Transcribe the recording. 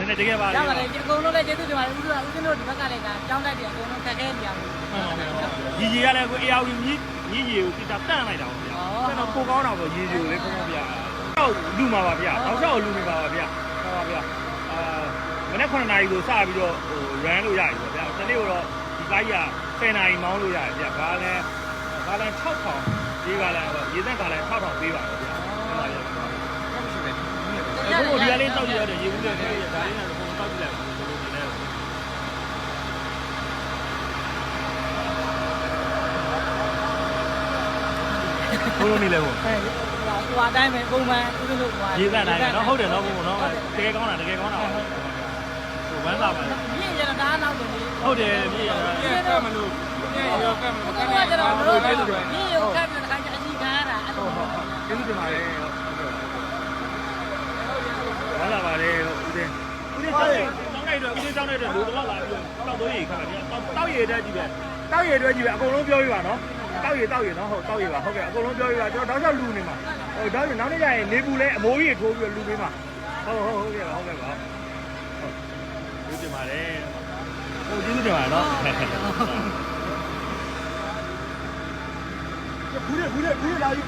နဲ့တကယ်ပါလေ ရပါတယ်အကုန်လုံးလည်းကျေးဇူးတင်ပါတယ်ဦးစင်းတို့ဒီဘက်ကလည်းကကြောင်းတိုက်တယ်အကုန်လုံးခက်ခဲနေရဘူး ရီရီကလည်းကိုအေယာဝီမြည်ရီကိုတိတာတန့်လိုက်တာပေါ့ဗျာကျွန်တော်ပိုကောင်းတာပေါ့ရီရီကိုလေကောင်းဗျာတော့လူမှာပါဗျာနောက်တော့လူနေပါပါဗျာဟုတ်ပါဗျာမနေ့9နာရီကိုစပြီးတော့ဟို run လို့ရပြီပေါ့ဗျာဒီနေ့တော့ဒီကားကြီးက10နာရီမောင်းလို့ရတယ်ဗျာကားလည်း6000ဒီကားလည်းရေသက်ကားလည်း6000ပေးပါတော့ဗျာဟုတ်ပါဗျာအခုဒီကလေးတောက်ကြရတယ်ရေဘူးလေးနဲ့ဒါလေးနဲ့ပုံတောက်ကြည့်လိုက်ဘူးဒီလိုဘိုးလုံးနေလဲဘို့ဟိုအတိုင်းပဲပုံမှန်ဦးစင်းတို့ဟို ရေးသက်နိုင်တယ်နော်ဟုတ်တယ်နော်ဘို့နော်တကယ်ကောင်းတာဟိုဝမ်းသာပါလား မြင့်ရတာနောက်တယ်လေ ဟုတ်တယ်ပြည့်ရတာ ကဲမလို့ကဲရောကဲမလို့ကဲ မြင့်ရတာတော့မြင့်ရကပ်ပြီးတော့ခိုင်းအကြီးကားတာအဲ့လို ကျေးဇူးတင်ပါတယ် ဝမ်းသာပါတယ်ဦးသိန်းကျောင်းလိုက်တော့ဦးသိန်းကျောင်းလိုက်တော့လူတော့လာပြီးတောက်သွေးရေခါဗျာတောက်ရေတက်ကြည့်ပဲတောက်ရေအတွက်ကြည့်ပဲအကုန်လုံးပြောပြပါနော်တောက်ရေနော်ဟုတ်တောက်ရေပါဟုတ်ကဲ့အကုန်လုံးပြောပြပါကျွန်တော်တောက်လျှောက်လူနေမှာဟိုတောက်ရေနောက်နေ့ကျရင်နေပူလဲအမိုးကြီးထိုးပြီးလူပေးမှာဟုတ်ကဲ့ပါကျေးဇူးတင်ပါတယ်ဟုတ်ကျေးဇူးတင်ပါတယ်နော်ဘူးလေလာပြီ